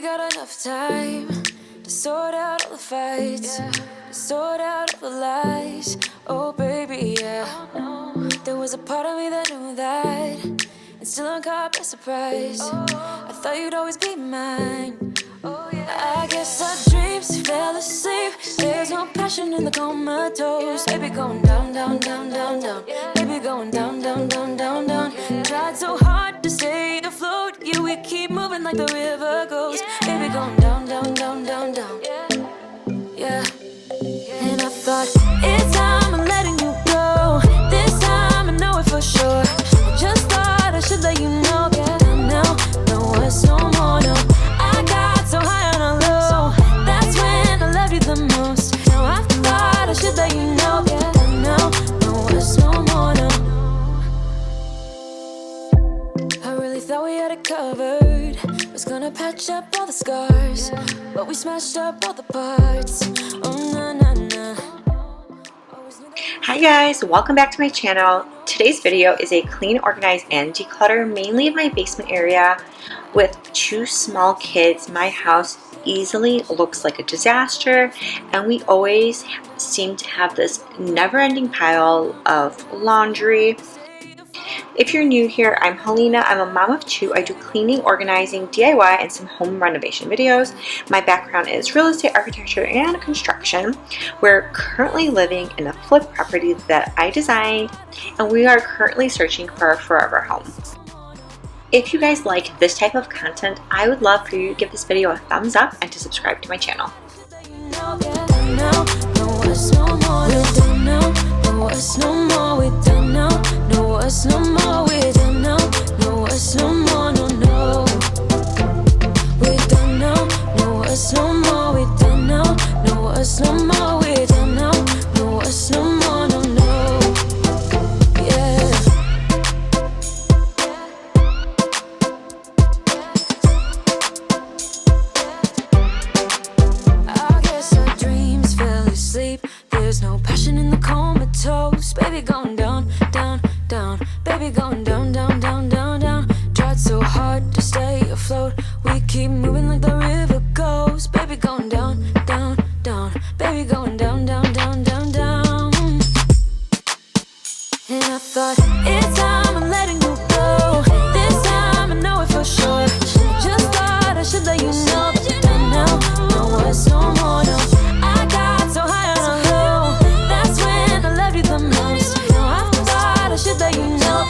got enough time to sort out all the fights, to sort out all the lies. Oh baby, yeah. There was a part of me that knew that, and still I'm caught by surprise. I thought you'd always be mine. I guess our dreams fell asleep. There's no passion in the comatose. Baby going down, down, down, down, down. Baby going down, down, down, down, down. Tried so hard to stay afloat. Yeah, we keep moving like the river goes. Baby going down, down, down, down, down. Yeah. And I thought, it's time I'm letting you go. This time I know it for sure. I just thought I should let you know. Yeah, now, no words no more, no. I got so high on a low. That's when I loved you the most. Now I thought I should let you know. Yeah, now, no words no more, no. I really thought we had it covered. Was gonna patch up all the scars, but we smashed up all the parts. Oh, na, na, na. Hi guys, welcome back to my channel. Today's video is a clean, organize, and declutter mainly of my basement area. With two small kids, my house easily looks like a disaster, and we always seem to have this never-ending pile of laundry. If you're new here, I'm Halina. I'm a mom of two. I do cleaning, organizing, DIY, and some home renovation videos. My background is real estate, architecture, and construction. We're currently living in a flip property that I designed, and we are currently searching for our forever home. If you guys like this type of content, I would love for you to give this video a thumbs up and to subscribe to my channel. No more, we don't know. No words no more, no, no. We don't know. No words no more, we don't know. No words no more, we don't know. No words no more, no, no. Yeah. I guess our dreams fell asleep. There's no passion in the comatose. Baby going down, down, down. Baby going down, down, down, down, down. Tried so hard to stay afloat. We keep moving like the river goes. Baby going down, down, down. Baby going down, down, down, down, down. And I thought, it's time I'm letting you go. This time I know it for sure. Just thought I should let you know. Now, no words no more, no. I got so high on a low. That's when I loved you the most. Now I thought I should let you know.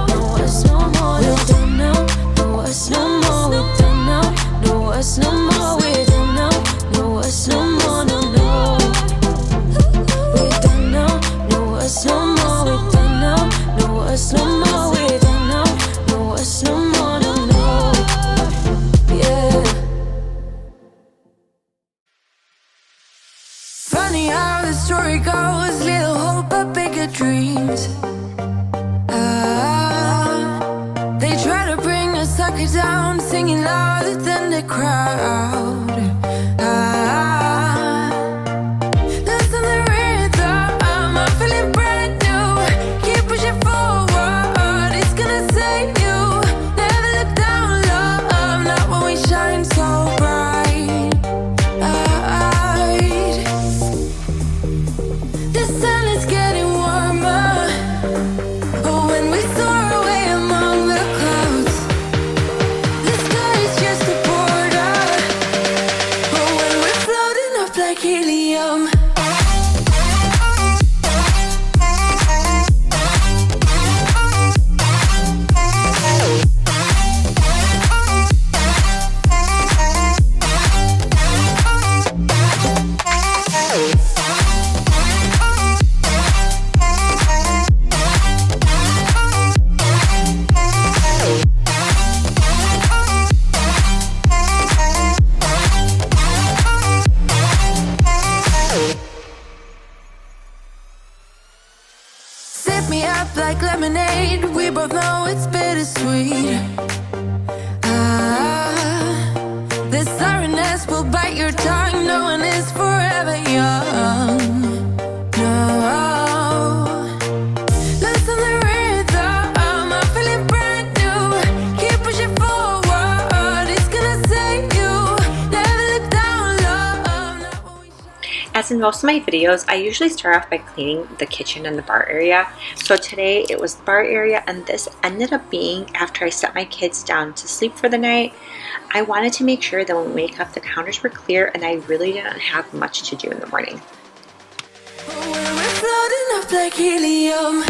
No words no more, we don't know. No words no more, we don't know. No words no more, we don't know. No words no more, no, no. We don't know. No words no more, we don't know. No words no more, we don't know. No words no more, no, no. Yeah. Funny how the story goes, little hope but bigger dreams. They try to bring a sucker down, singing louder than the crowd. Listen the rhythm, I'm feeling brand new. Keep pushing forward, it's gonna save you. Never look down, love, not when we shine so bright. The sun is getting warmer. Oh, when we soar away among the clouds, the sky is just a border. Oh, when we're floating up like helium. Sip me up like lemonade. We both know it's bittersweet. The sorrowness will bite your tongue. No one is forever young. No. Listen the rhythm, I'm feeling brand new. Keep pushing forward, it's gonna save As in most of my videos, I usually start off by cleaning the kitchen and the bar area. So today it was the bar area, and this ended up being after I set my kids down to sleep for the night. I wanted to make sure that when we wake up the counters were clear and I really didn't have much to do in the morning. We're floating up like helium.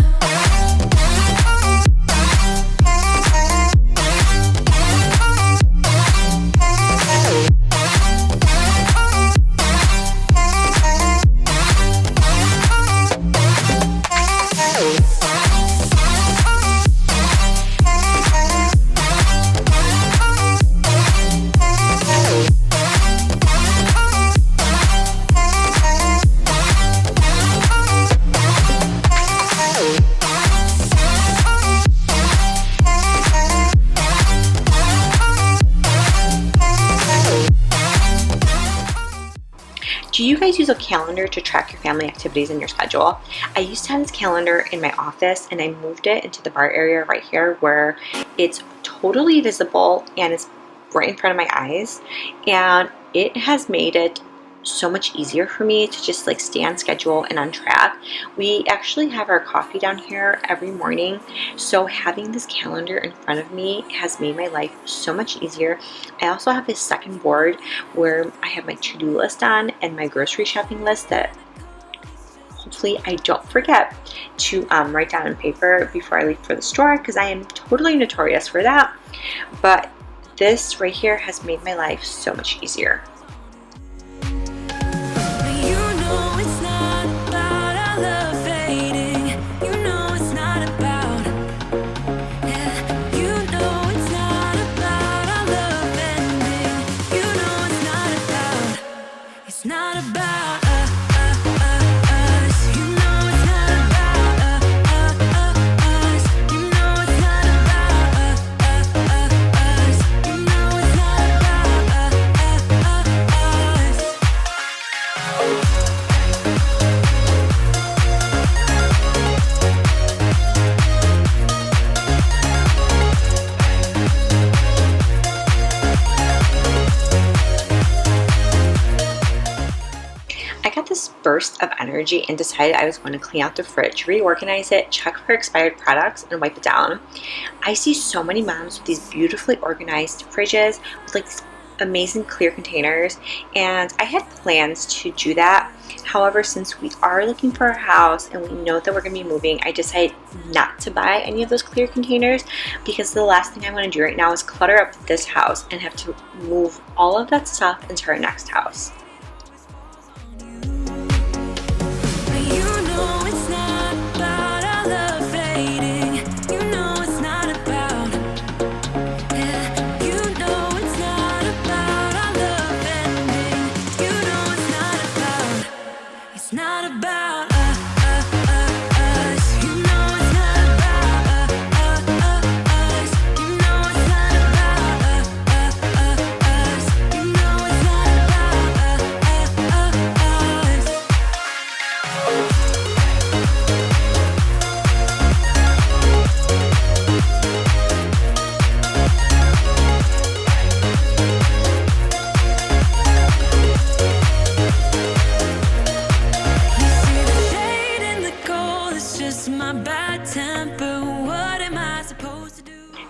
Do you guys use a calendar to track your family activities in your schedule? I used to have this calendar in my office, and I moved it into the bar area right here where it's totally visible and it's right in front of my eyes, and it has made it so much easier for me to just like stay on schedule and on track. We actually have our coffee down here every morning, so having this calendar in front of me has made my life so much easier. I also have this second board where I have my to-do list on and my grocery shopping list that hopefully I don't forget to write down on paper before I leave for the store, because I am totally notorious for that. But this right here has made my life so much easier. Burst of energy and decided I was going to clean out the fridge, reorganize it, check for expired products, and wipe it down. I see so many moms with these beautifully organized fridges with like these amazing clear containers, and I had plans to do that. However, since we are looking for a house and we know that we're going to be moving, I decided not to buy any of those clear containers, because the last thing I want to do right now is clutter up this house and have to move all of that stuff into our next house.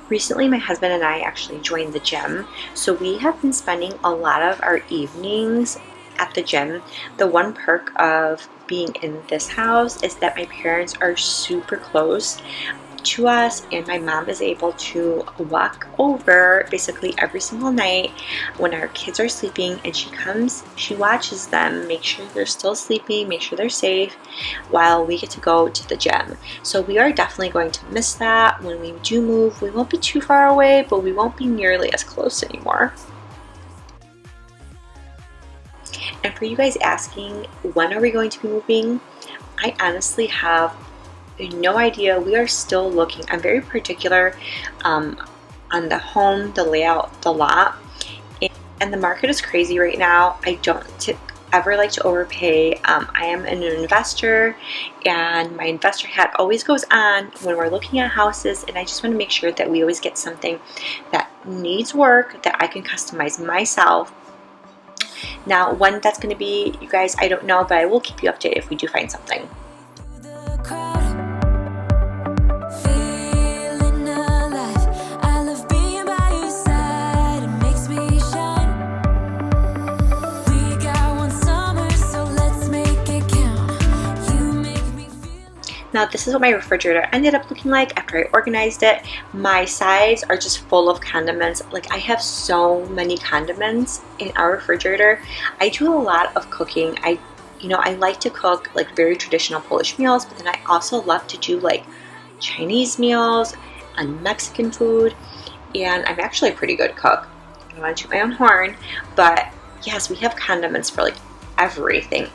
Recently, my husband and I actually joined the gym, so we have been spending a lot of our evenings at the gym. The one perk of being in this house is that my parents are super close to us, and my mom is able to walk over basically every single night when our kids are sleeping, and she comes, she watches them, make sure they're still sleeping, make sure they're safe, while we get to go to the gym. So we are definitely going to miss that when we do move. We won't be too far away, but we won't be nearly as close anymore. And for you guys asking, when are we going to be moving? I honestly have no idea. We are still looking. I'm very particular on the home, the layout, the lot, and the market is crazy right now. I don't ever like to overpay. I am an investor, and my investor hat always goes on when we're looking at houses, and I just want to make sure that we always get something that needs work, that I can customize myself, Now, when that's going to be, you guys, I don't know, but I will keep you updated if we do find something. The crowd, feeling alive. I love being by your side. It makes me shine. We got one summer, so let's make it count. You make me feel. Now, this is what my refrigerator ended up looking like after I organized it. My sides are just full of condiments. Like, I have so many condiments in our refrigerator. I do a lot of cooking. I like to cook like very traditional Polish meals, but then I also love to do like Chinese meals and Mexican food. And I'm actually a pretty good cook. I don't want to toot my own horn, but yes, we have condiments for like everything.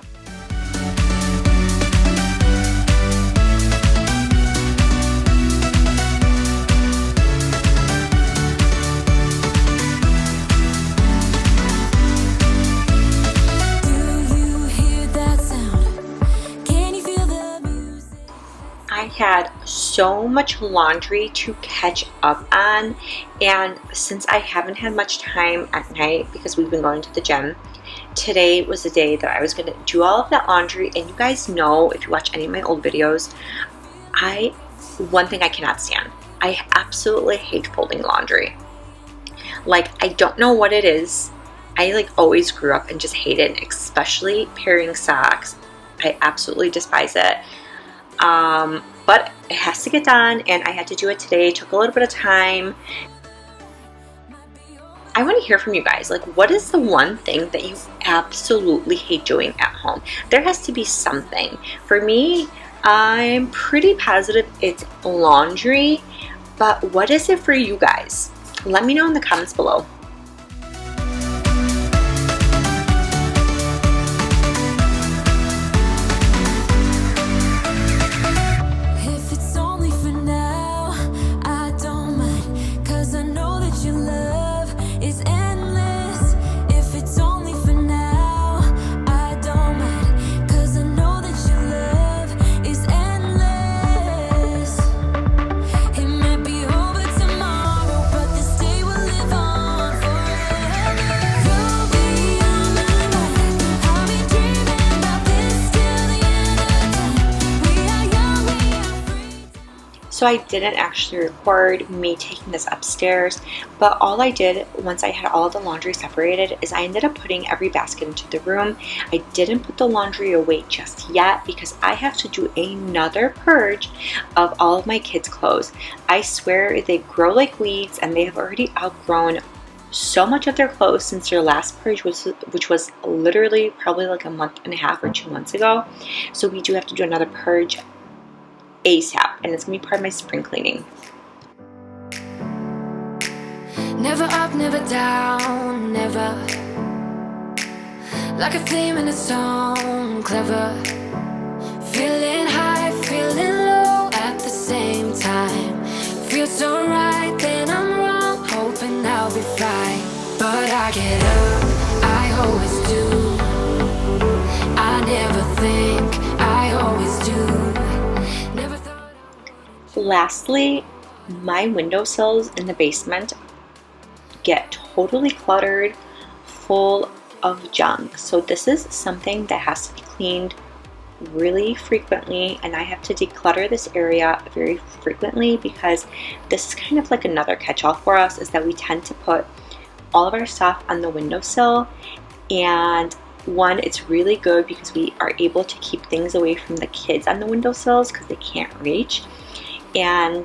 I had so much laundry to catch up on, and since I haven't had much time at night because we've been going to the gym, today was the day that I was going to do all of that laundry. And you guys know, if you watch any of my old videos, one thing I cannot stand, I absolutely hate folding laundry. Like, I don't know what it is. I like always grew up and just hated it, especially pairing socks. I absolutely despise it. But it has to get done, and I had to do it today. It took a little bit of time. I want to hear from you guys. Like, what is the one thing that you absolutely hate doing at home? There has to be something. For me, I'm pretty positive it's laundry, but what is it for you guys? Let me know in the comments below. So I didn't actually record me taking this upstairs, but all I did once I had all the laundry separated is I ended up putting every basket into the room. I didn't put the laundry away just yet because I have to do another purge of all of my kids' clothes. I swear they grow like weeds, and they have already outgrown so much of their clothes since their last purge, which was literally probably like a month and a half or 2 months ago. So we do have to do another purge ASAP, and it's gonna be part of my spring cleaning. Never up, never down, never. Like a theme in a song, clever. Feeling high, feeling low at the same time. Feels so right, then I'm wrong, hoping I'll be fine. But I get up, I always do. I never think, I always do. Lastly, my windowsills in the basement get totally cluttered, full of junk. So this is something that has to be cleaned really frequently, and I have to declutter this area very frequently because this is kind of like another catch-all for us, is that we tend to put all of our stuff on the windowsill. And one, it's really good because we are able to keep things away from the kids on the windowsills because they can't reach. And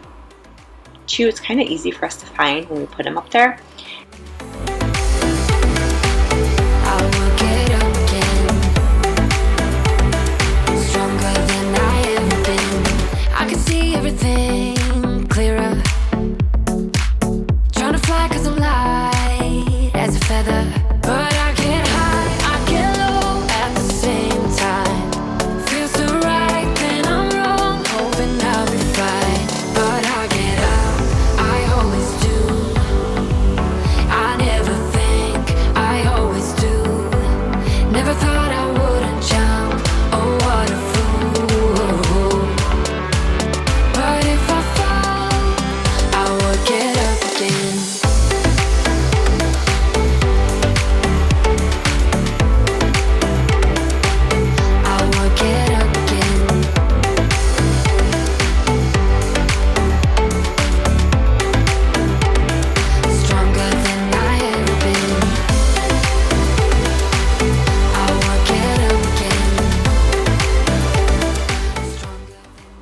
two, it's kind of easy for us to find when we put them up there. I will get up again, stronger than I ever been. I can see everything clearer. Trying to fly 'cause I'm light as a feather. But I get high, I get low at the same time. Feels so right, then I'm wrong, hoping I'll be fine. But I get up, I always do.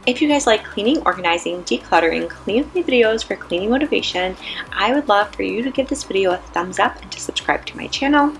If you guys like cleaning, organizing, decluttering, clean with me videos for cleaning motivation, I would love for you to give this video a thumbs up and to subscribe to my channel.